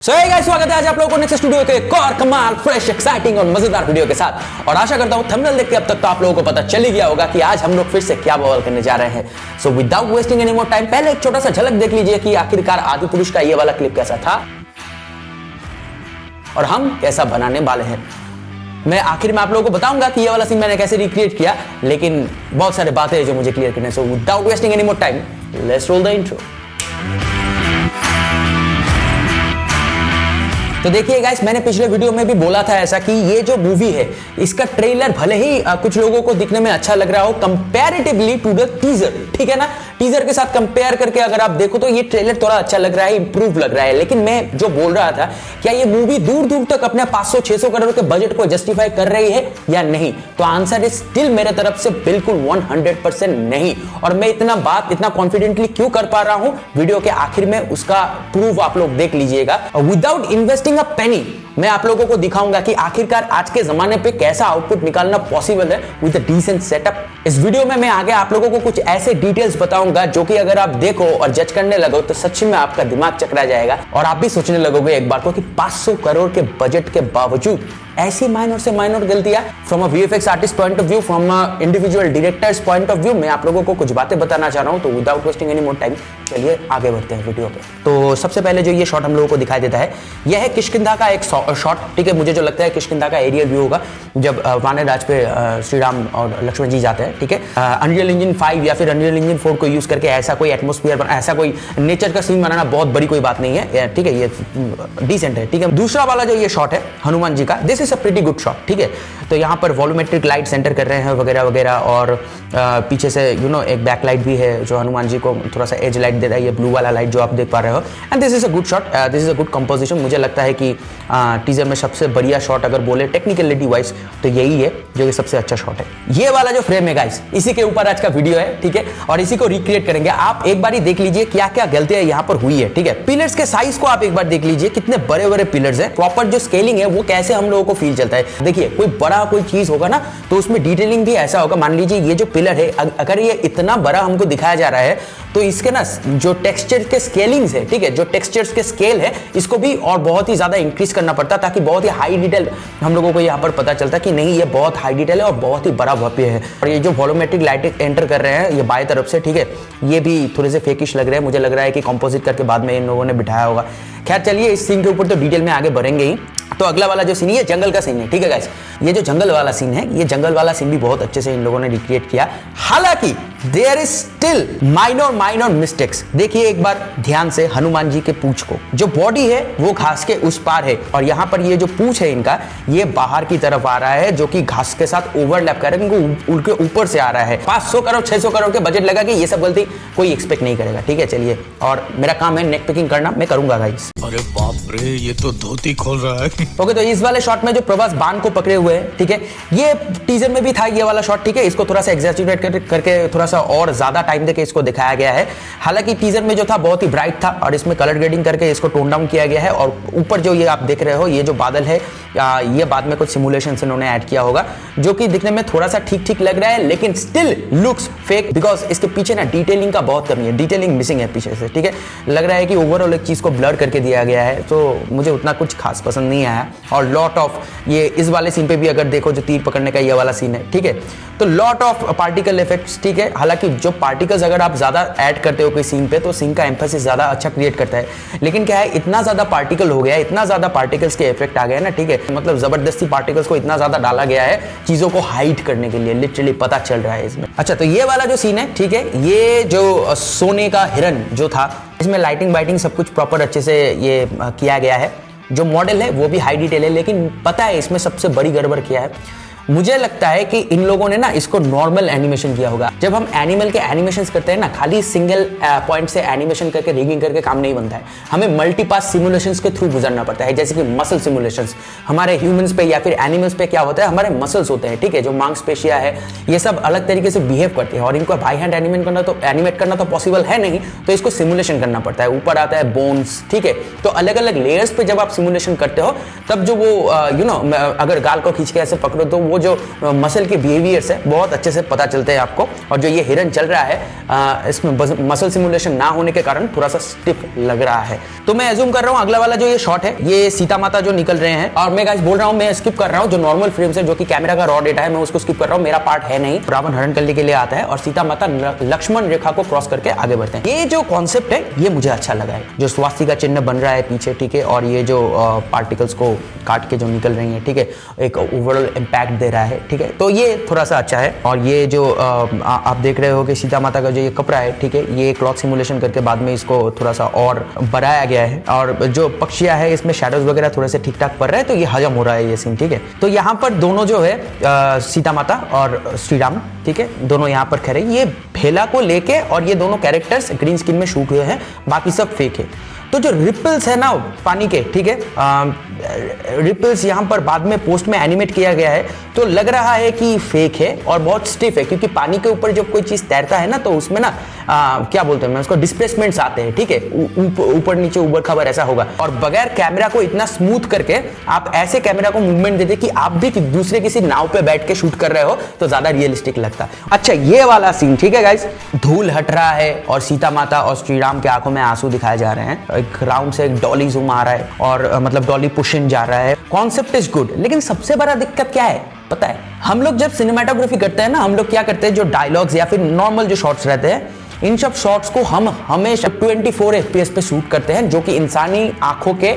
Guys स्वागत है आज आप लोगों को नेक्स्ट स्टूडियो के एक और कमाल फ्रेश एक्साइटिंग और मजेदार वीडियो के साथ। और आशा करता हूं थंबनेल देख के अब तक तो आप लोगों को पता चल ही गया होगा कि आज हम लोग फिर से क्या बवाल करने जा रहे हैं। So without wasting any more time पहले एक छोटा सा झलक देख लीजिए कि आखिरकार आदिपुरुष का ये वाला क्लिप कैसा था और हम कैसा बनाने वाले हैं। मैं आखिर में आप लोगों को बताऊंगा कि ये वाला सीन मैंने कैसे रिक्रिएट किया, लेकिन बहुत सारे बातें हैं जो मुझे क्लियर करने। So without wasting any more time let's roll the intro. तो देखिए गाइस, मैंने पिछले वीडियो में भी बोला था ऐसा कि ये जो मूवी है इसका ट्रेलर भले ही कुछ लोगों को दिखने में अच्छा लग रहा हो कंपैरेटिवली टू द टीजर, ठीक है ना। टीजर के साथ कंपेयर करके अगर आप देखो तो ये ट्रेलर थोड़ा अच्छा लग रहा है, इंप्रूव लग रहा है। लेकिन मैं जो बोल रहा था, क्या ये मूवी दूर दूर तक अपने 500-600 करोड़ के बजट को जस्टिफाई कर रही है या नहीं? तो आंसर इज स्टिल मेरे तरफ से बिल्कुल 100% नहीं। और मैं इतना कॉन्फिडेंटली क्यों कर पा रहा हूं, वीडियो के आखिर में उसका प्रूफ आप लोग देख लीजिएगा। विदाउट इन्वेस्टिंग अ पेनी मैं आप लोगों को दिखाऊंगा कि आखिरकार आज के जमाने पे कैसा आउटपुट निकालना पॉसिबल है विद अ डिसेंट सेटअप। इस वीडियो में मैं आगे आप लोगों को कुछ ऐसे डिटेल्स बताऊंगा जो कि अगर आप देखो और जज करने लगो तो सच में आपका दिमाग चकरा जाएगा और आप भी सोचने लगोगे एक बार को कि 500 करोड़ के बजट के बावजूद ऐसी माइनर से माइनर गलतियां from a VFX artist point of view, from a individual directors point of view, मैं आप लोगों को कुछ बातें बताना चाह रहा हूं। तो without wasting any more time चलिए आगे बढ़ते हैं वीडियो पे। तो सबसे पहले जो ये शॉट हम लोगों को दिखाई देता है यह है किष्किंधा का एक शॉट, ठीक है। मुझे जो लगता है किष्किंधा का एरियल व्यू होगा जब वानर राज पे श्री राम और लक्ष्मण जी जाते हैं, ठीक है। अनरियल इंजन 5 या फिर अनरियल इंजन 4 को यूज करके ऐसा कोई एटमॉस्फेयर, ऐसा कोई नेचर का सीन बनाना बहुत बड़ी कोई बात नहीं है, ठीक है। ये डिसेंट है, ठीक है। दूसरा वाला जो ये शॉट है हनुमान जी का, this is a pretty good shot, ठीक है। तो यहाँ पर वॉल्यूमेट्रिक लाइट सेंटर कर रहे हैं वगैरह वगैरह, और पीछे से एक बैक लाइट भी है जो हनुमान जी को थोड़ा सा एज लाइट दे रहा है, ये ब्लू वाला लाइट जो आप देख पा रहे हो। And this is a good shot, this is a good composition. मुझे लगता है कि टीजर में सबसे बढ़िया शॉट अगर बोले टेक्निकलिटी वाइज तो यही है जो कि सबसे अच्छा शॉट है। ये वाला जो फ्रेम है गाइस, इसी के ऊपर आज का वीडियो है, ठीक है। और इसी को रिक्रिएट करेंगे। आप एक बार ही देख लीजिए क्या क्या गलतियां यहाँ पर हुई है, ठीक है। पिलर्स के साइज को आप एक बार देख लीजिए, कितने बड़े बड़े पिलर्स है। प्रॉपर जो स्केलिंग है वो कैसे हम लोगों को फील चलता है। देखिए कोई बड़ा कोई चीज होगा ना तो उसमें डिटेलिंग भी ऐसा होगा। मान लीजिए ये जो पिलर है अगर ये इतना बड़ा हमको दिखाया जा रहा है तो इसके ना जो टेक्सचर के स्केलिंग्स है, ठीक है, जो टेक्सचर्स के स्केल है इसको भी और बहुत ही ज्यादा इंक्रीज करना पड़ता ताकि बहुत ही हाई डिटेल हम लोगों को यहाँ पर पता चलता कि नहीं ये बहुत हाई डिटेल है और बहुत ही बड़ा भव्य है। और ये जो वॉल्यूमेट्रिक लाइट एंटर कर रहे हैं ये बाएं तरफ से, ठीक है, ये भी थोड़े से फेकिश लग रहे हैं। मुझे लग रहा है कि कंपोजिट करके बाद में इन लोगों ने बिठाया होगा। खैर चलिए इस सीन के ऊपर तो डिटेल में आगे बढ़ेंगे ही। तो अगला वाला जो सीन है ये जंगल का सीन है, ठीक है गाइस। ये जो जंगल वाला सीन है, ये जंगल वाला सीन भी बहुत अच्छे से इन लोगों ने रिक्रिएट किया। हालांकि there is still minor mistakes. देखिए एक बार ध्यान से हनुमान जी के पूंछ को, जो बॉडी है वो घास के उस पार है और यहाँ पर ये जो पूंछ है इनका ये बाहर की तरफ आ रहा है जो कि घास के साथ ओवरलैप कर रहा है, इनको उनके ऊपर से आ रहा है। 500 करोड़ 600 करोड़ के बजट लगा कि ये सब गलती कोई एक्सपेक्ट नहीं करेगा, ठीक है। चलिए, और मेरा काम है नेक पिकिंग करना, मैं करूंगा गाइस। अरे बाप रे, ये तो धोती खोल रहा है। ओके, तो इस वाले शॉट में जो प्रभास बाण को पकड़े हुए हैं, ठीक है, ये टीजर में भी था ये वाला शॉट, ठीक है। इसको थोड़ा सा एग्जैजरेट करके थोड़ा सा और ज्यादा टाइम देके इसको दिखाया गया है। हालांकि टीजर में जो था बहुत ही ब्राइट था और इसमें कलर ग्रेडिंग करके इसको टोन डाउन किया गया है। और ऊपर जो ये आप देख रहे हो ये जो बादल है ये बाद में कुछ सिमुलेशन इन्होंने ऐड किया होगा जो कि दिखने में थोड़ा सा ठीक ठीक लग रहा है, लेकिन स्टिल लुक्स फेक बिकॉज इसके पीछे ना डिटेलिंग का बहुत कमी है, डिटेलिंग मिसिंग है पीछे से, ठीक है। लग रहा है कि ओवरऑल एक चीज को ब्लर करके दिया गया है, तो मुझे उतना कुछ खास पसंद नहीं आया। और लॉट ऑफ ये इस वाले सीन पे भी अगर देखो जो तीर पकड़ने का ये वाला सीन है, ठीक है, तो लॉट ऑफ पार्टिकल इफेक्ट्स, ठीक है। हालांकि जो पार्टिकल्स अगर आप ज्यादा ऐड करते हो कोई सीन पे तो सीन का एम्फेसिस ज्यादा अच्छा क्रिएट करता है। लेकिन क्या है, इतना ज्यादा पार्टिकल हो गया है, इतना ज्यादा पार्टिकल्स के इफेक्ट आ गए ना, ठीक है, मतलब जबरदस्ती पार्टिकल्स को इतना ज्यादा डाला गया है चीजों को हाइड करने के लिए, लिटरली पता चल रहा है इसमें। अच्छा, तो ये वाला जो सीन है, ठीक है, ये जो सोने का हिरन जो था इसमें लाइटिंग वाइटिंग सब कुछ प्रॉपर अच्छे से ये किया गया है। जो मॉडल है वो भी हाई डिटेल है, लेकिन पता है इसमें सबसे बड़ी गड़बड़ क्या है। मुझे लगता है कि इन लोगों ने ना इसको नॉर्मल एनिमेशन किया होगा। जब हम एनिमल के एनिमेशंस करते हैं ना, खाली सिंगल पॉइंट से एनिमेशन करके रिगिंग करके काम नहीं बनता है, हमें मल्टीपास सिमुलेशंस के थ्रू गुजरना पड़ता है। जैसे कि मसल सिमुलेशंस हमारे ह्यूमंस पे या फिर एनिमल्स पे क्या होता है, हमारे मसल्स होते हैं, ठीक है, जो मांसपेशियां है ये सब अलग तरीके से बिहेव करते हैं और इनको बाय हैंड एनिमेट करना तो पॉसिबल है नहीं, तो इसको सिमुलेशन करना पड़ता है। ऊपर आता है बोन्स, ठीक है, तो अलग अलग लेयर्स पे जब आप सिमुलेशन करते हो तब जो वो अगर गाल को खींच के ऐसे पकड़ो तो वो जो मसल के बिहेवियर्स है बहुत अच्छे से पता चलते हैं आपको। और जो ये हिरन चल रहा है इसमें मसल सिमुलेशन ना होने के कारण थोड़ा सा स्टिफ लग रहा है। तो मैं एज्यूम कर रहा हूँ अगला वाला जो ये शॉट है ये सीता माता जो निकल रहे हैं, और मैं गाइस बोल रहा हूँ मैं स्किप कर रहा हूँ जो नॉर्मल फ्रेम्स है जो कि कैमरा का रॉ डेटा है, मैं उसको स्किप कर रहा हूँ, मेरा पार्ट है नहीं। रावण हरण करने के लिए आता है और सीता माता लक्ष्मण रेखा को क्रॉस करके आगे बढ़ते हैं। ये जो कॉन्सेप्ट है ये मुझे अच्छा लगा है, जो स्वास्तिका चिन्ह बन रहा है पीछे, ठीक है, और ये जो पार्टिकल्स को काट के जो निकल रही है, ठीक है, एक ओवरऑल इंपैक्ट दे रहा है, ठीक है, तो ये थोड़ा सा अच्छा है। और ये जो आप देख रहे हो कि सीता माता का जो ये कपड़ा है, ठीक है, ये क्लॉथ सिमुलेशन करके बाद में इसको थोड़ा सा और बढ़ाया गया है, और जो पक्षियां है इसमें शैडोज वगैरह थोड़े से ठीक ठाक पड़ रहे हैं, तो ये हजम हो रहा है ये सीन, ठीक है। तो यहाँ पर दोनों जो है सीता माता और श्री राम, ठीक है, दोनों यहाँ पर खड़े, ये भेला को लेके, और ये दोनों कैरेक्टर्स ग्रीन स्क्रीन में शूट हुए हैं, बाकी सब फेक है। तो जो रिपल्स है ना पानी के, ठीक है, रिपल्स यहाँ पर बाद में पोस्ट में एनिमेट किया गया है, तो लग रहा है कि फेक है और बहुत स्टिफ है, क्योंकि पानी के ऊपर जब कोई चीज तैरता है ना तो उसमें ना क्या बोलते हैं, उसको डिस्प्लेसमेंट्स आते हैं, ठीक है, ऊपर नीचे ऊपर खबर ऐसा होगा। और बगैर कैमरा को इतना स्मूथ करके आप ऐसे कैमरा को मूवमेंट देते कि आप भी दूसरे किसी नाव पे बैठ के शूट कर रहे हो तो ज्यादा रियलिस्टिक लगता है। अच्छा ये वाला सीन, ठीक है गाइस, धूल हट रहा है और सीता माता और श्री राम के आंखों में आंसू दिखाए जा रहे हैं, एक राउंड से एक डॉली जूम आ रहा है और मतलब डॉली पुश इन जा रहा है। कॉन्सेप्ट इज गुड, लेकिन सबसे बड़ा दिक्कत क्या है पता है, हम लोग जब सिनेमाटोग्राफी करते हैं ना, हम लोग क्या करते हैं, जो डायलॉग्स या फिर नॉर्मल जो शॉट्स रहते हैं, इन सब शॉट्स को हम हमेशा 24 FPS पे शूट करते हैं, जो कि इंसानी आंखों के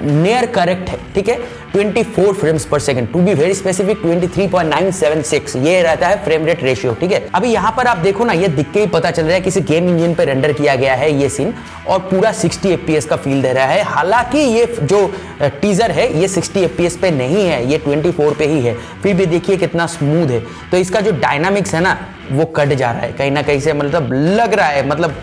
नियर करेक्ट है, ठीक है, 24 फ्रेम्स पर second, to be very specific 23.976 ये रहता है फ्रेम रेट रेशियो, ठीक है। अभी यहाँ पर आप देखो ना, ये दिख के ही पता चल रहा है किसी गेम इंजन पे रेंडर किया गया है ये सीन, और पूरा 60 FPS का फील दे रहा है। हालांकि ये जो टीजर है ये 60 FPS पे नहीं है, ये 24 पे ही है, फिर भी देखिए कितना स्मूथ है। तो इसका जो डायनामिक्स है ना वो कट जा रहा है कहीं ना कहीं से, मतलब लग रहा है, मतलब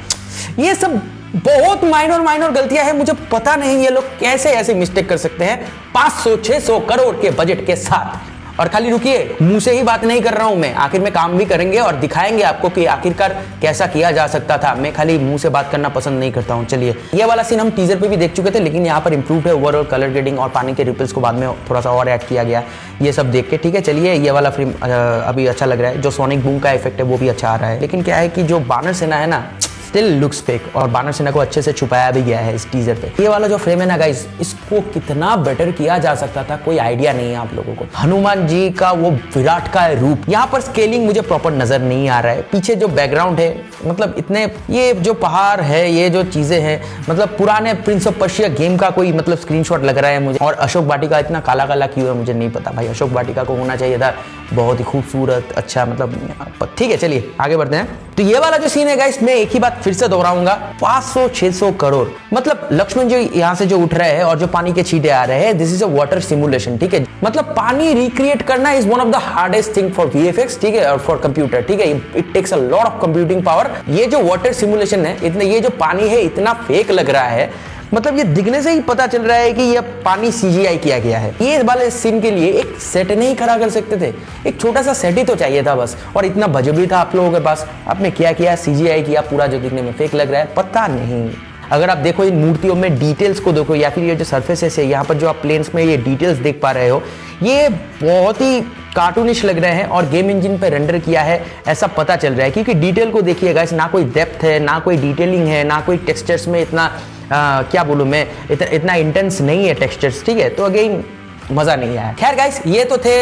ये सब बहुत माइनर गलतियां हैं, मुझे पता नहीं ये लोग कैसे ऐसे मिस्टेक कर सकते हैं 500-600 करोड़ के बजट के साथ। और खाली रुकिए, मुंह से ही बात नहीं कर रहा हूं मैं, आखिर में काम भी करेंगे और दिखाएंगे आपको कि आखिरकार कैसा किया जा सकता था। मैं खाली मुंह से बात करना पसंद नहीं करता हूं। चलिए, ये वाला सीन हम टीजर पे भी देख चुके थे, लेकिन यहाँ पर इंप्रूव है ओवरऑल कलर ग्रेडिंग और पानी के रिपल्स को बाद में थोड़ा सा और ऐड किया गया, ये सब देख के, ठीक है। चलिए, ये वाला फ्रेम अभी अच्छा लग रहा है, जो सोनिक बूम का इफेक्ट है वो भी अच्छा आ रहा है, लेकिन क्या है कि जो बानर सेना है ना स्टिल लुक्स फेक, और बानर सेना को अच्छे से छुपाया भी गया है इस टीजर पे। ये वाला जो फ्रेम है ना गाइस, इसको कितना बेटर किया जा सकता था कोई आइडिया नहीं है आप लोगों को। हनुमान जी का वो विराट का रूप, यहाँ पर स्केलिंग मुझे प्रॉपर नजर नहीं आ रहा है। पीछे जो बैकग्राउंड है, मतलब इतने ये जो पहाड़ है, ये जो चीजें हैं, मतलब पुराने प्रिंस ऑफ पर्शिया गेम का कोई मतलब स्क्रीनशॉट लग रहा है मुझे। और अशोक वाटिका इतना काला काला क्यों है मुझे नहीं पता भाई, अशोक वाटिका को होना चाहिए था बहुत ही खूबसूरत, अच्छा, मतलब ठीक है। चलिए आगे बढ़ते हैं। तो ये वाला जो सीन है गाइस, मैं एक ही बात फिर से दोहराऊंगा, 500-600 करोड़, मतलब लक्ष्मण जी यहाँ से जो उठ रहे हैं और जो पानी के छींटे आ रहे हैं, this is a water simulation, ठीक है। मतलब पानी रिक्रिएट करना is one of the hardest thing for VFX, ठीक है, और फॉर कंप्यूटर, ठीक है, it takes a lot of computing power. ये जो वाटर सिमुलेशन है, इतने ये जो पानी है इतना फेक लग रहा है, मतलब ये दिखने से ही पता चल रहा है कि ये पानी CGI किया गया है। ये वाले सीन के लिए एक सेट नहीं खड़ा कर सकते थे, एक छोटा सा सेट ही तो चाहिए था बस, और इतना बजट भी था आप लोगों के पास, आपने क्या किया, CGI किया पूरा, जो दिखने में फेक लग रहा है, पता नहीं। अगर आप देखो इन मूर्तियों में डिटेल्स को देखो, या फिर ये जो सरफेसेस है यहाँ पर जो आप प्लेन्स में ये डिटेल्स देख पा रहे हो, ये बहुत ही कार्टूनिश लग रहे हैं और गेम इंजन पे रेंडर किया है ऐसा पता चल रहा है, क्योंकि डिटेल को देखिएगा, इस ना कोई डेप्थ है, ना कोई डिटेलिंग है, ना कोई टेक्सचर्स में इतना क्या बोलूं मैं, इतना इंटेंस नहीं है टेक्सचर्स, ठीक है। तो अगेन मजा नहीं आया। खैर गाइस, ये तो थे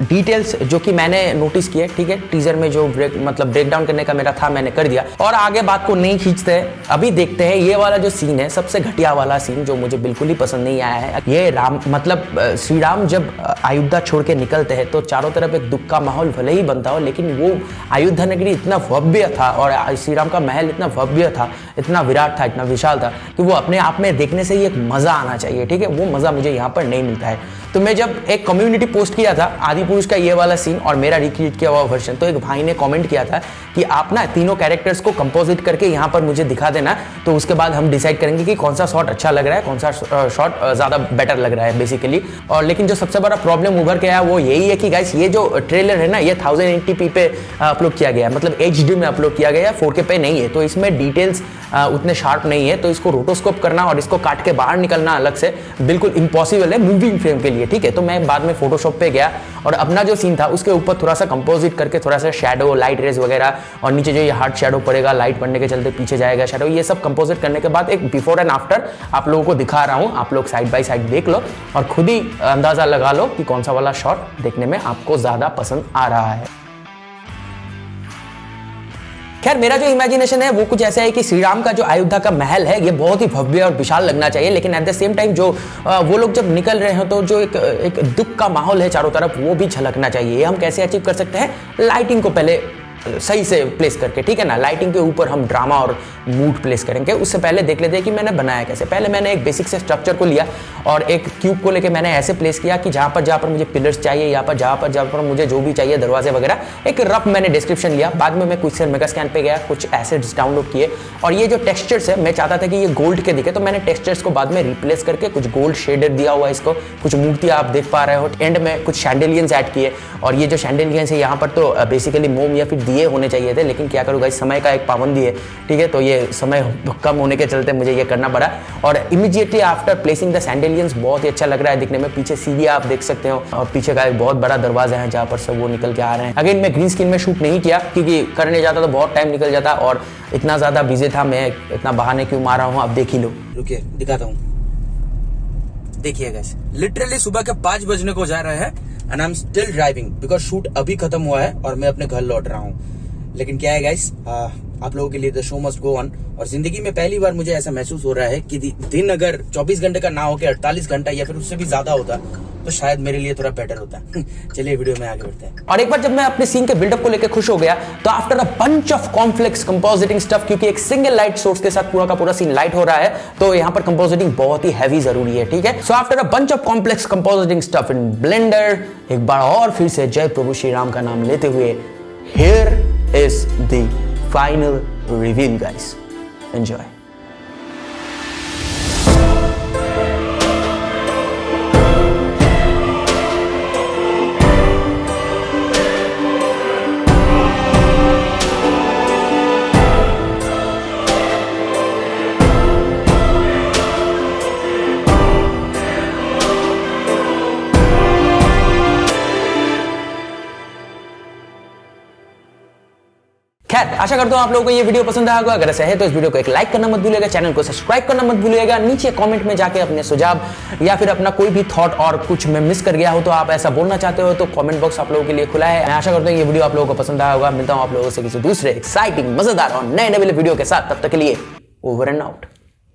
डिटेल्स जो कि मैंने नोटिस किए, ठीक है, टीजर में जो ब्रेक डाउन करने का मेरा था मैंने कर दिया, और आगे बात को नहीं खींचते हैं, अभी देखते हैं ये वाला जो सीन है, सबसे घटिया वाला सीन जो मुझे बिल्कुल ही पसंद नहीं आया है। ये राम मतलब श्री राम जब अयोध्या छोड़ के निकलते हैं तो चारों तरफ एक दुख का माहौल भले ही बनता हो, लेकिन वो अयोध्या नगरी इतना भव्य था और श्री राम का महल इतना भव्य था, इतना विराट था, इतना विशाल था कि वो अपने आप में देखने से ही एक मजा आना चाहिए, ठीक है। वो मजा मुझे यहाँ पर नहीं मिलता है। तो मैं जब एक कम्युनिटी पोस्ट किया था आदि पुरुष का ये वाला सीन और मेरा रिक्रिएट किया हुआ वर्जन, तो एक भाई ने कमेंट किया था कि आप ना तीनों कैरेक्टर्स को कंपोजिट करके यहाँ पर मुझे दिखा देना, तो उसके बाद हम डिसाइड करेंगे कि कौन सा शॉट अच्छा लग रहा है, कौन सा शॉट ज्यादा बेटर लग रहा है बेसिकली। और लेकिन जो सबसे बड़ा प्रॉब्लम उभर के आया वो यही है कि गाइस, ये जो ट्रेलर है ना, ये 1080p पे अपलोड किया गया है, मतलब HD में अपलोड किया गया है, 4K पे नहीं है। तो इसमें डिटेल्स उतने शार्प नहीं है, तो इसको रोटोस्कोप करना और इसको काट के बाहर निकलना अलग से बिल्कुल इम्पॉसिबल है मूविंग फ्रेम के लिए, ठीक है। तो मैं बाद में फोटोशॉप पे गया और अपना जो सीन था उसके ऊपर थोड़ा सा कंपोजिट करके थोड़ा सा शैडो, लाइट रेज वगैरह, और नीचे जो ये हार्ड शैडो पड़ेगा, लाइट पड़ने के चलते पीछे जाएगा शैडो, ये सब कंपोजिट करने के बाद एक बिफोर एंड आफ्टर आप लोगों को दिखा रहा हूं। आप लोग साइड बाय साइड देख लो और खुद ही अंदाजा लगा लो कि कौन सा वाला शॉट देखने में आपको ज्यादा पसंद आ रहा है। खैर, मेरा जो इमेजिनेशन है वो कुछ ऐसा है कि श्री राम का जो अयोध्या का महल है ये बहुत ही भव्य और विशाल लगना चाहिए, लेकिन एट द सेम टाइम जो वो लोग जब निकल रहे हो तो जो एक दुख का माहौल है चारों तरफ वो भी झलकना चाहिए। ये हम कैसे अचीव कर सकते हैं? लाइटिंग को पहले सही से प्लेस करके, ठीक है ना। लाइटिंग के ऊपर हम ड्रामा और मूड प्लेस करेंगे। उससे पहले देख लेते हैं कि मैंने बनाया कैसे। पहले मैंने एक बेसिक से स्ट्रक्चर को लिया और एक क्यूब को लेके मैंने ऐसे प्लेस किया कि जहां पर मुझे पिलर्स चाहिए, जहां पर मुझे जो भी चाहिए, दरवाजे वगैरह, एक रफ मैंने डिस्क्रिप्शन लिया। बाद में मैं कुछ मेगा स्कैन पे गया, कुछ एसेट्स डाउनलोड किए और ये जो टेक्सचर्स है मैं चाहता था कि ये गोल्ड के दिखे, तो मैंने टेक्सचर्स को बाद में रिप्लेस करके कुछ गोल्ड शेडर दिया हुआ है इसको। कुछ मूर्तियां आप देख पा रहे हो। एंड में कुछ शैंडेलियंस ऐड किए और ये जो शैंडेलियंस है यहाँ पर तो बेसिकली मोम या फिर दिए होने चाहिए थे, लेकिन क्या करूँ गाइस, समय का एक पाबंदी है, ठीक है। तो ये समय कम होने के चलते मुझे ये करना पड़ा और इमीडिएटली आफ्टर प्लेसिंग द सैंडेलियंस बहुत ही अच्छा लग रहा है दिखने में। पीछे सीढ़ियां आप देख सकते हो और पीछे का एक बहुत बड़ा दरवाजा है जहां पर सब वो निकल के आ रहे हैं। अगेन मैं ग्रीन स्क्रीन में शूट नहीं किया क्योंकि करने जाता तो बहुत टाइम निकल जाता और इतना ज्यादा बिजी था, मैं इतना बहाने क्यों मार रहा हूँ आप देख ही लो। रुकिए दिखाता हूँ, देखिए गाइस, लिटरली सुबह के 5 बजने को जा रहे हैं and I am still driving because shoot अभी खत्म हुआ है और मैं अपने घर लौट रहा हूँ। लेकिन क्या है गाइस, आप लोगों के लिए the show must go on और जिंदगी में पहली बार मुझे ऐसा महसूस हो रहा है कि दिन अगर 24 घंटे का ना हो के 48 घंटा या फिर उससे भी ज्यादा होता तो शायद मेरे लिए थोड़ा बेटर होता। चलिए वीडियो में आगे बढ़ते हैं। और एक बार जब मैं अपने सीन के बिल्डअप को लेकर खुश हो गया तो after a bunch of complex compositing stuff, क्योंकि एक सिंगल लाइट सोर्स के साथ पूरा का पूरा सीन लाइट हो रहा है तो यहाँ पर कंपोजिटिंग बहुत ही हैवी जरूरी है, ठीक है। So after a bunch of complex compositing stuff in Blender, एक बार और फिर से जय प्रभु श्री राम का नाम लेते हुए here is the final reveal guys, enjoy. खैर, आशा करता हूं आप लोगों को ये वीडियो पसंद आया होगा। अगर ऐसा है तो इस वीडियो को एक लाइक करना मत भूलिएगा, चैनल को सब्सक्राइब करना मत भूलिएगा। नीचे कमेंट में जाके अपने सुझाव या फिर अपना कोई भी थॉट और कुछ मैं मिस कर गया हो तो आप ऐसा बोलना चाहते हो तो कमेंट बॉक्स आप लोगों के लिए खुला है। मैं आशा करता हूं ये वीडियो आप लोगों को पसंद आया होगा। मिलता हूं आप लोगों से किसी दूसरे एक्साइटिंग, मजेदार और नए नए वीडियो के साथ। तब तक के लिए ओवर एंड आउट।